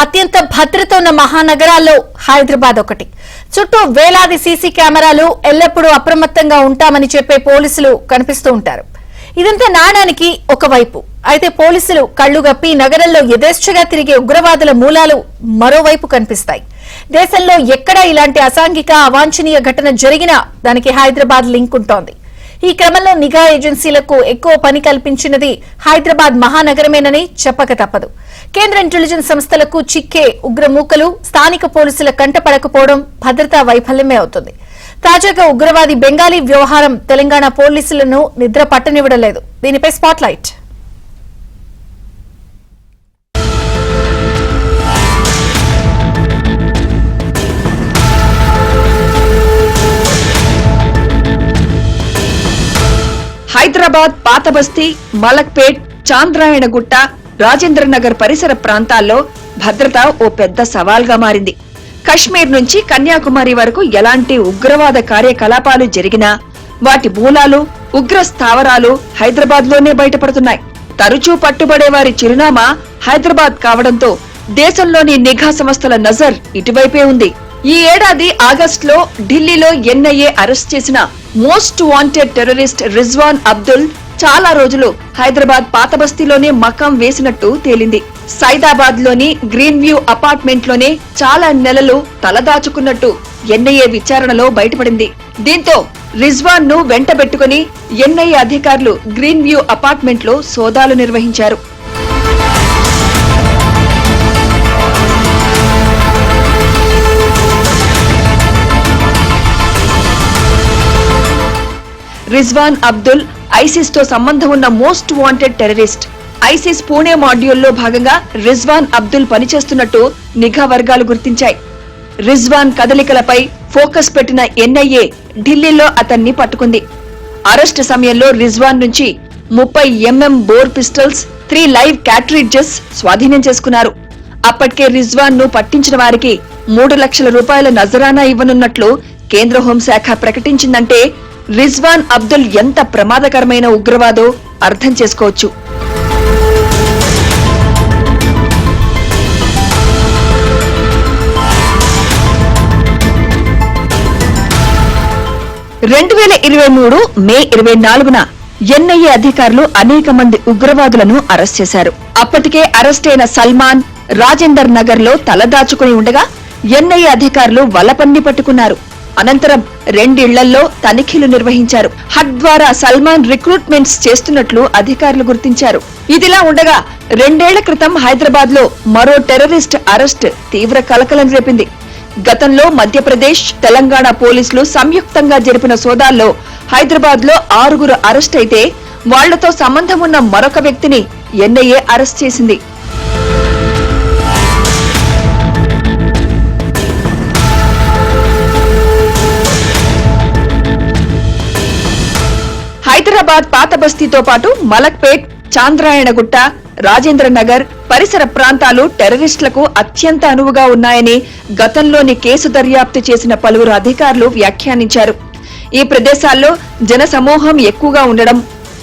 అత్యంత భద్రత ఉన్న మహానగరాల్లో హైదరాబాద్ ఒకటి. చుట్టూ వేలాది సీసీ కెమెరాలు, ఎల్లప్పుడూ అప్రమత్తంగా ఉంటామని చెప్పే పోలీసులు కనిపిస్తూ ఉంటారు. ఇదంతా నాణానికి ఒకవైపు. అయితే పోలీసులు కళ్లుగప్పి నగరంలో యథేచ్ఛగా తిరిగే ఉగ్రవాదుల మూలాలు మరోవైపు కనిపిస్తాయి. దేశంలో ఎక్కడా ఇలాంటి అసాంఘిక అవాంఛనీయ ఘటన జరిగినా దానికి హైదరాబాద్ లింక్ ఉంటోంది. ఈ క్రమంలో నిఘా ఏజెన్సీలకు ఎక్కువ పని కల్పించినది హైదరాబాద్ మహానగరమేనని చెప్పక తప్పదు. కేంద్ర ఇంటెలిజెన్స్ సంస్థలకు చిక్కే ఉగ్రమూకలు స్థానిక పోలీసుల కంటపడకపోవడం భద్రతా వైఫల్యమే అవుతుంది. తాజాగా ఉగ్రవాది బెంగాలీ వ్యవహారం తెలంగాణ పోలీసులను నిద్ర పట్టనివ్వడం లేదు. దీనిపై స్పాట్లైట్. హైదరాబాద్ పాతబస్తీ, మలక్పేట్, చాంద్రాయణగుట్ట, రాజేంద్రనగర్ పరిసర ప్రాంతాల్లో భద్రత ఓ పెద్ద సవాల్గా మారింది. కశ్మీర్ నుంచి కన్యాకుమారి వరకు ఎలాంటి ఉగ్రవాద కార్యకలాపాలు జరిగినా వాటి మూలాలు, ఉగ్ర స్థావరాలు హైదరాబాద్లోనే బయటపడుతున్నాయి. తరచూ పట్టుబడే వారి చిరునామా హైదరాబాద్ కావడంతో దేశంలోని నిఘా సంస్థల నజర్ ఇటువైపే ఉంది. ఈ ఏడాది ఆగస్టులో ఢిల్లీలో ఎన్ఐఏ అరెస్ట్ చేసిన most wanted terrorist Rizwan Abdul చాలా రోజులు హైదరాబాద్ పాతబస్తీలోనే మకాం వేసినట్టు తేలింది. సైదాబాద్ లోని గ్రీన్ వ్యూ అపార్ట్మెంట్ లోనే చాలా నెలలు తలదాచుకున్నట్టు ఎన్ఐఏ విచారణలో బయటపడింది. దీంతో రిజ్వాన్ ను వెంటబెట్టుకుని ఎన్ఐఏ అధికారులు గ్రీన్ వ్యూ అపార్ట్మెంట్ లో సోదాలు నిర్వహించారు. రిజ్వాన్ అబ్దుల్ ఐసిస్ తో సంబంధం ఉన్న most wanted terrorist. ISIS Pune మాడ్యూల్లో భాగంగా రిజ్వాన్ అబ్దుల్ పనిచేస్తున్నట్టు నిఘా వర్గాలు గుర్తించాయి. రిజ్వాన్ కదలికలపై ఫోకస్ పెట్టిన ఎన్ఐఏ ఢిల్లీలో అతన్ని పట్టుకుంది. అరెస్టు సమయంలో రిజ్వాన్ నుంచి 30 mm bore pistols, 3 live cartridges స్వాధీనం చేసుకున్నారు. అప్పటికే రిజ్వాన్ ను పట్టించిన వారికి 3 లక్షల రూపాయల నజరానా ఇవ్వనున్నట్లు కేంద్ర హోంశాఖ ప్రకటించిందంటే రిజ్వాన్ అబ్దుల్ ఎంత ప్రమాదకరమైన ఉగ్రవాదో అర్థం చేసుకోవచ్చు. మే 24న ఎన్ఐఏ అధికారులు అనేక మంది ఉగ్రవాదులను అరెస్ట్ చేశారు. అప్పటికే అరెస్టైన సల్మాన్ రాజేందర్ నగర్ లో తలదాచుకుని ఉండగా ఎన్ఐఏ అధికారులు వలపన్ని పట్టుకున్నారు. అనంతరం 2 ఇళ్లల్లో తనిఖీలు నిర్వహించారు. హక్ ద్వారా సల్మాన్ రిక్రూట్మెంట్స్ చేస్తున్నట్లు అధికారులు గుర్తించారు. ఇదిలా ఉండగా 2 ఏళ్ల క్రితం హైదరాబాద్ లో మరో టెర్రరిస్ట్ అరెస్ట్ తీవ్ర కలకలం రేపింది. గతంలో మధ్యప్రదేశ్, తెలంగాణ పోలీసులు సంయుక్తంగా జరిపిన సోదాల్లో హైదరాబాద్ లో 6 అరెస్ట్ అయితే వాళ్లతో సంబంధం ఉన్న మరొక వ్యక్తిని ఎన్ఐఏ అరెస్ట్ చేసింది. హైదరాబాద్ పాతబస్తీతో పాటు మలక్పేట్, చాంద్రాయణగుట్ట, రాజేంద్రనగర్ పరిసర ప్రాంతాలు టెర్రరిస్టులకు అత్యంత అనువుగా ఉన్నాయని గతంలోని కేసు దర్యాప్తు చేసిన పలువురు అధికారులు వ్యాఖ్యానించారు. ఈ ప్రదేశాల్లో జనసమూహం ఎక్కువగా ఉండడం,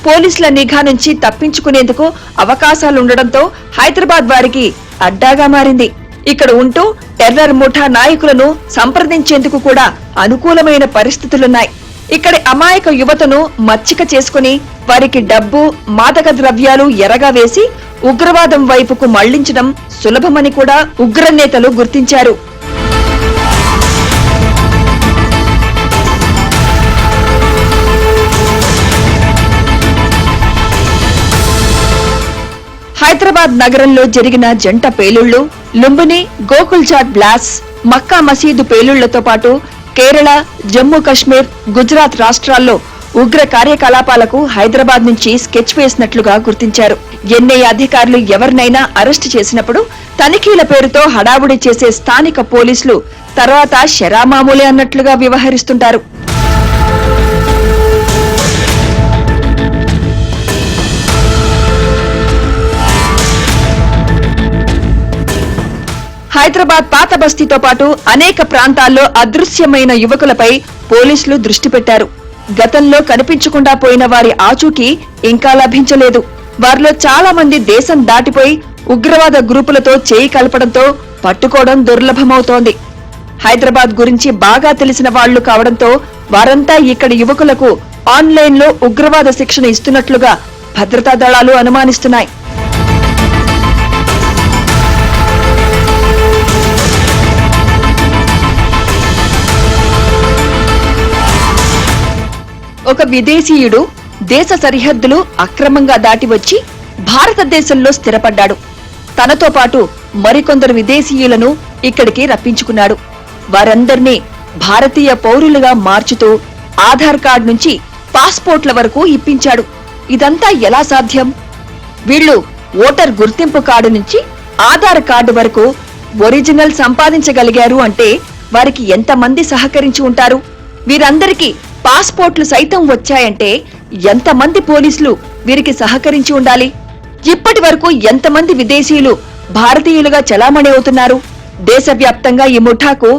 పోలీసుల నిఘా నుంచి తప్పించుకునేందుకు అవకాశాలుండడంతో హైదరాబాద్ వారికి అడ్డాగా మారింది. ఇక్కడ ఉంటూ టెర్రర్ ముఠా నాయకులను సంప్రదించేందుకు కూడా అనుకూలమైన పరిస్థితులున్నాయి. ఇక్కడి అమాయక యువతను మచ్చిక చేసుకుని వారికి డబ్బు, మాదక ద్రవ్యాలు ఎరగా వేసి ఉగ్రవాదం వైపుకు మళ్లించడం సులభమని కూడా ఉగ్రనేతలు గుర్తించారు. హైదరాబాద్ నగరంలో జరిగిన జంట పేలుళ్లు, లుంబిని, గోకుల్చాట్ బ్లాస్, మక్కా మసీదు పేలుళ్లతో పాటు కేరళ, జమ్మూ కశ్మీర్, గుజరాత్ రాష్ట్రాల్లో ఉగ్ర కార్యకలాపాలకు హైదరాబాద్ నుంచి స్కెచ్ వేసినట్లుగా గుర్తించారు. ఎన్ఐఏ అధికారులు ఎవరినైనా అరెస్టు చేసినప్పుడు తనిఖీల పేరుతో హడావుడి చేసే స్థానిక పోలీసులు తర్వాత శరామామూలే అన్నట్లుగా వ్యవహరిస్తుంటారు. హైదరాబాద్ పాతబస్తీతో పాటు అనేక ప్రాంతాల్లో అదృశ్యమైన యువకులపై పోలీసులు దృష్టి పెట్టారు. గతంలో కనిపించకుండా పోయిన వారి ఆచూకీ ఇంకా లభించలేదు. వారిలో చాలా మంది దేశం దాటిపోయి ఉగ్రవాద గ్రూపులతో చేయి కలపడంతో పట్టుకోవడం దుర్లభమవుతోంది. హైదరాబాద్ గురించి బాగా తెలిసిన వాళ్లు కావడంతో వారంతా ఇక్కడి యువకులకు ఆన్లైన్లో ఉగ్రవాద శిక్షణ ఇస్తున్నట్లుగా భద్రతా దళాలు అనుమానిస్తున్నాయి. ఒక విదేశీయుడు దేశ సరిహద్దులు అక్రమంగా దాటి వచ్చి భారతదేశంలో స్థిరపడ్డాడు. తనతో పాటు మరికొందరు విదేశీయులను ఇక్కడికి రప్పించుకున్నాడు. వారందర్నీ భారతీయ పౌరులుగా మార్చుతూ ఆధార్ కార్డు నుంచి పాస్పోర్ట్ల వరకు ఇప్పించాడు. ఇదంతా ఎలా సాధ్యం? వీళ్లు ఓటర్ గుర్తింపు కార్డు నుంచి ఆధార్ కార్డు వరకు ఒరిజినల్ సంపాదించగలిగారు అంటే వారికి ఎంతమంది సహకరించి ఉంటారు? వీరందరికీ పాస్పోర్ట్లు సైతం వచ్చాయంటే ఎంతమంది పోలీసులు వీరికి సహకరించి ఉండాలి? ఇప్పటి వరకు ఎంతమంది విదేశీయులు భారతీయులుగా చలామణి అవుతున్నారు? దేశవ్యాప్తంగా ఈ ముఠాకు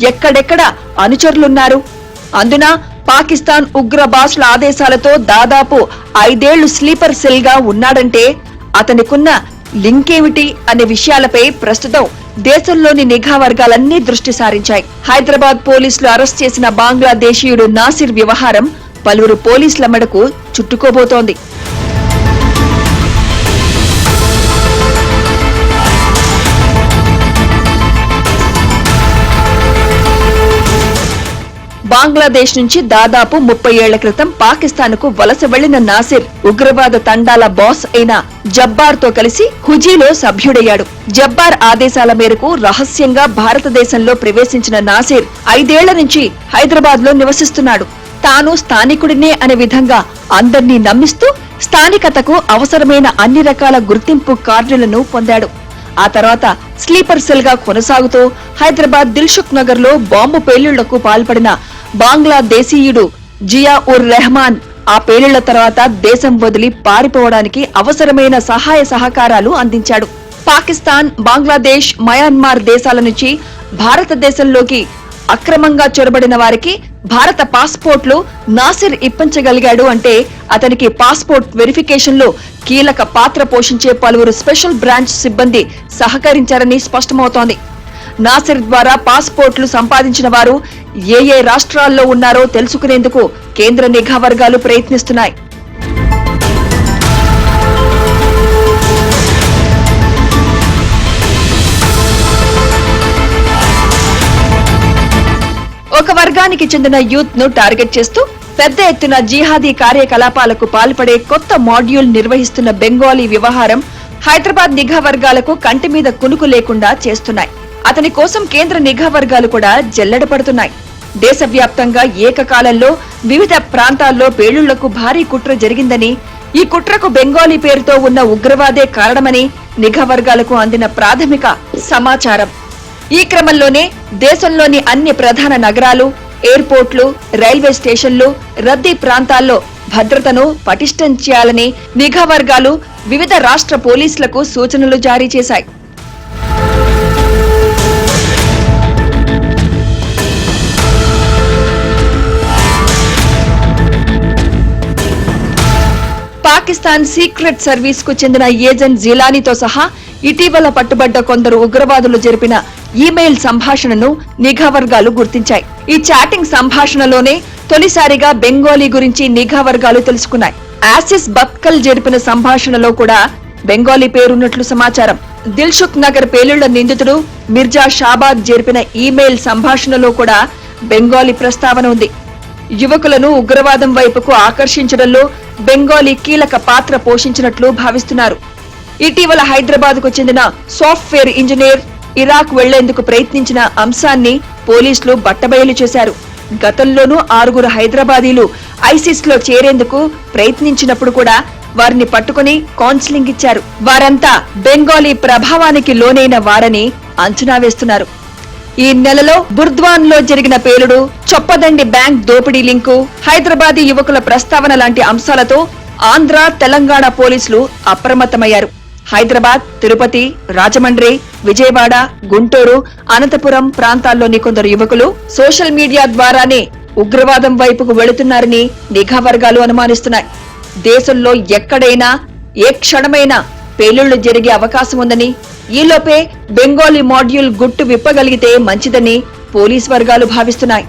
ఎక్కడెక్కడ అనుచరులున్నారు? అందున పాకిస్తాన్ ఉగ్ర బాస్ల ఆదేశాలతో దాదాపు 5 ఏళ్లు స్లీపర్ సెల్ గా ఉన్నాడంటే అతనికున్న లింకేమిటి అనే విషయాలపై ప్రస్తుతం దేశంలోని నిఘా వర్గాలన్నీ దృష్టి సారించాయి. హైదరాబాద్ పోలీసులు అరెస్ట్ చేసిన బంగ్లాదేశీయుడు నాసిర్ వ్యవహారం పలువురు పోలీసుల మెడకు చుట్టుకోబోతోంది. బంగ్లాదేశ్ నుంచి దాదాపు 30 ఏళ్ల క్రితం పాకిస్తాన్ కు వలస వెళ్లిన నాసిర్ ఉగ్రవాద తండాల బాస్ అయిన జబ్బార్ తో కలిసి హుజీలో సభ్యుడయ్యాడు. జబ్బార్ ఆదేశాల మేరకు రహస్యంగా భారతదేశంలో ప్రవేశించిన నాసిర్ 5 ఏళ్ల నుంచి హైదరాబాద్ లో నివసిస్తున్నాడు. తాను స్థానికుడినే అనే విధంగా అందర్నీ నమ్మిస్తూ స్థానికతకు అవసరమైన అన్ని రకాల గుర్తింపు కార్డులను పొందాడు. ఆ తర్వాత స్లీపర్ సెల్ గా కొనసాగుతూ హైదరాబాద్ దిల్సుఖ్ నగర్ లో బాంబు పేలుళ్లకు పాల్పడిన బంగ్లాదేశీయుడు జియా ఉర్ రెహమాన్ ఆ పేలుళ్ల తర్వాత దేశం వదిలి పారిపోవడానికి అవసరమైన సహాయ సహకారాలు అందించాడు. పాకిస్తాన్, బంగ్లాదేశ్, మయన్మార్ దేశాల నుంచి భారతదేశంలోకి అక్రమంగా చొరబడిన వారికి భారత పాస్పోర్ట్లు నాసిర్ ఇప్పించగలిగాడు అంటే అతనికి పాస్పోర్ట్ వెరిఫికేషన్ లో కీలక పాత్ర పోషించే పలువురు స్పెషల్ బ్రాంచ్ సిబ్బంది సహకరించారని స్పష్టమవుతోంది. నాసిర్ ద్వారా పాస్పోర్ట్లు సంపాదించిన వారు ఏ రాష్ట్రాల్లో ఉన్నారో తెలుసుకునేందుకు కేంద్ర నిఘా వర్గాలు ప్రయత్నిస్తున్నాయి. ఒక వర్గానికి చెందిన యూత్ ను టార్గెట్ చేస్తూ పెద్ద ఎత్తున జిహాదీ కార్యకలాపాలకు పాల్పడే కొత్త మాడ్యూల్ నిర్వహిస్తున్న బెంగాలీ వ్యవహారం హైదరాబాద్ నిఘా వర్గాలకు కంటి మీద కునుకు లేకుండా చేస్తున్నాయి. అతని కోసం కేంద్ర నిఘా వర్గాలు కూడా జల్లెడపడుతున్నాయి. దేశవ్యాప్తంగా ఏకకాలంలో వివిధ ప్రాంతాల్లో పేలుళ్లకు భారీ కుట్ర జరిగిందని, ఈ కుట్రకు బెంగాలీ పేరుతో ఉన్న ఉగ్రవాదే కారణమని నిఘా వర్గాలకు అందిన ప్రాథమిక సమాచారం. ఈ క్రమంలోనే దేశంలోని అన్ని ప్రధాన నగరాలు, ఎయిర్పోర్ట్లు, రైల్వే స్టేషన్లు, రద్దీ ప్రాంతాల్లో భద్రతను పటిష్టం చేయాలని నిఘా వర్గాలు వివిధ రాష్ట్ర పోలీసులకు సూచనలు జారీ చేశాయి. పాకిస్తాన్ సీక్రెట్ సర్వీస్ కు చెందిన ఏజెంట్ జిలానీతో సహా ఇటీవల పట్టుబడ్డ కొందరు ఉగ్రవాదులు జరిపిన ఈమెయిల్ సంభాషణను నిఘా వర్గాలు గుర్తించాయి. ఈ చాటింగ్ సంభాషణలోనే తొలిసారిగా బెంగాలీ గురించి నిఘా వర్గాలు తెలుసుకున్నాయి. ఆసిస్ బత్కల్ జరిపిన సంభాషణలో కూడా బెంగాలీ పేరున్నట్లు సమాచారం. దిల్సుఖ్ నగర్ పేలుళ్ల నిందితుడు మిర్జా షాబాద్ జరిపిన ఈమెయిల్ సంభాషణలో కూడా బెంగాలీ ప్రస్తావన ఉంది. యువకులను ఉగ్రవాదం వైపుకు ఆకర్షించడంలో బెంగాలీ కీలక పాత్ర పోషించినట్లు భావిస్తున్నారు. ఇటీవల హైదరాబాద్ కు చెందిన సాఫ్ట్వేర్ ఇంజనీర్ ఇరాక్ వెళ్లేందుకు ప్రయత్నించిన అంశాన్ని పోలీసులు బట్టబయలు చేశారు. గతంలోనూ 6 హైదరాబాదీలు ఐసిస్ లో చేరేందుకు ప్రయత్నించినప్పుడు కూడా వారిని పట్టుకుని కౌన్సిలింగ్ ఇచ్చారు. వారంతా బెంగాలీ ప్రభావానికి లోనైన వారని అంచనా వేస్తున్నారు. ఈ నెలలో బుర్ద్వాన్ లో జరిగిన పేలుడు, చొప్పదండి బ్యాంక్ దోపిడీ లింకు, హైదరాబాదీ యువకుల ప్రస్తావన లాంటి అంశాలతో ఆంధ్ర, తెలంగాణ పోలీసులు అప్రమత్తమయ్యారు. హైదరాబాద్, తిరుపతి, రాజమండ్రి, విజయవాడ, గుంటూరు, అనంతపురం ప్రాంతాల్లోని కొందరు యువకులు సోషల్ మీడియా ద్వారానే ఉగ్రవాదం వైపుకు వెళుతున్నారని నిఘా వర్గాలు అనుమానిస్తున్నాయి. దేశంలో ఎక్కడైనా ఏ క్షణమైనా పేలుళ్లు జరిగే అవకాశం ఉందని, ఈలోపే బెంగాలీ మాడ్యూల్ గుట్టు విప్పగలిగితే మంచిదని పోలీస్ వర్గాలు భావిస్తున్నాయి.